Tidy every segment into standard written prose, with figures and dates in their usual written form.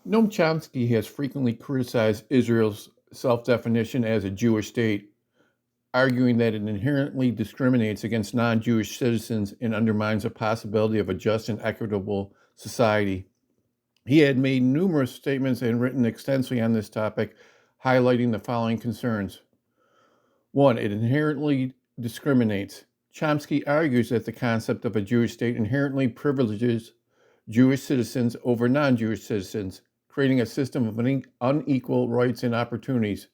Noam Chomsky has frequently criticized Israel's self-definition as a Jewish state, arguing that it inherently discriminates against non-Jewish citizens and undermines the possibility of a just and equitable society. He had made numerous statements and written extensively on this topic, highlighting the following concerns. One, it inherently discriminates. Chomsky argues that the concept of a Jewish state inherently privileges Jewish citizens over non-Jewish citizens, creating a system of unequal rights and opportunities.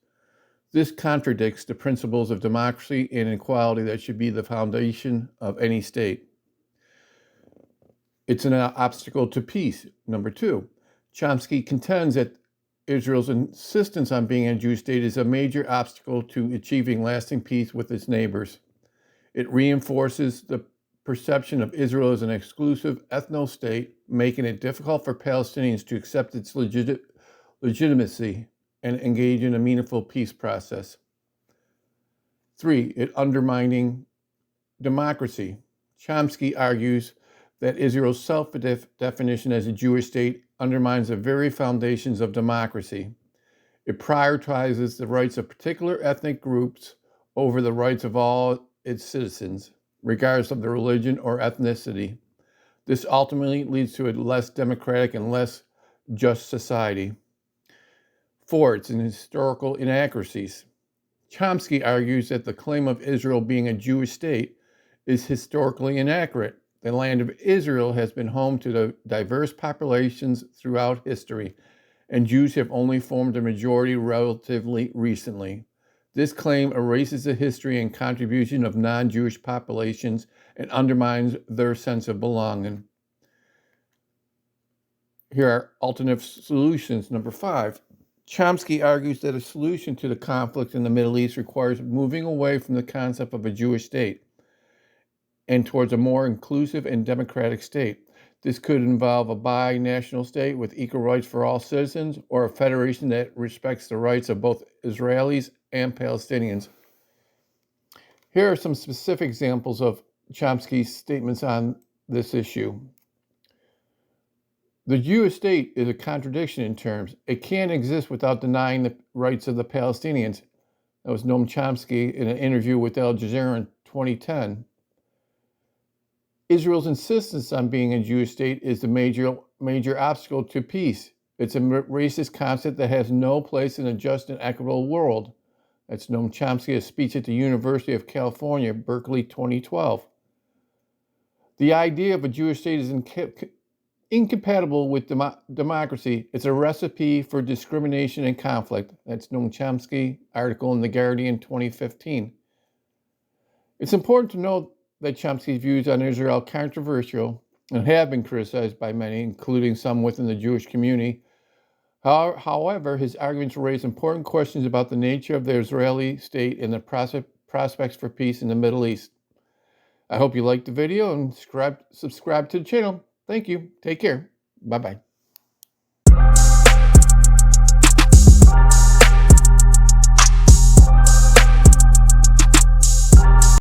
This contradicts the principles of democracy and equality that should be the foundation of any state. It's an obstacle to peace. Number two, Chomsky contends that Israel's insistence on being a Jewish state is a major obstacle to achieving lasting peace with its neighbors. It reinforces the perception of Israel as an exclusive ethno-state, making it difficult for Palestinians to accept its legitimacy and engage in a meaningful peace process. Three, it undermining democracy. Chomsky argues that Israel's self-definition as a Jewish state undermines the very foundations of democracy. It prioritizes the rights of particular ethnic groups over the rights of all its citizens, regardless of their religion or ethnicity. This ultimately leads to a less democratic and less just society. Four, it's in historical inaccuracies. Chomsky argues that the claim of Israel being a Jewish state is historically inaccurate. The land of Israel has been home to the diverse populations throughout history, and Jews have only formed a majority relatively recently. This claim erases the history and contribution of non-Jewish populations and undermines their sense of belonging. Here are alternative solutions. Number five, Chomsky argues that a solution to the conflict in the Middle East requires moving away from the concept of a Jewish state and towards a more inclusive and democratic state. This could involve a bi-national state with equal rights for all citizens, or a federation that respects the rights of both Israelis and Palestinians. Here are some specific examples of Chomsky's statements on this issue. The Jewish state is a contradiction in terms. It can't exist without denying the rights of the Palestinians. That was Noam Chomsky in an interview with Al Jazeera in 2010. Israel's insistence on being a Jewish state is the major obstacle to peace. It's a racist concept that has no place in a just and equitable world. That's Noam Chomsky, a speech at the University of California, Berkeley, 2012. The idea of a Jewish state is incompatible with democracy. It's a recipe for discrimination and conflict. That's Noam Chomsky, article in The Guardian, 2015. It's important to note that Chomsky's views on Israel are controversial and have been criticized by many, including some within the Jewish community. However, his arguments raise important questions about the nature of the Israeli state and the prospects for peace in the Middle East. I hope you liked the video and subscribe to the channel. Thank you. Take care. Bye-bye.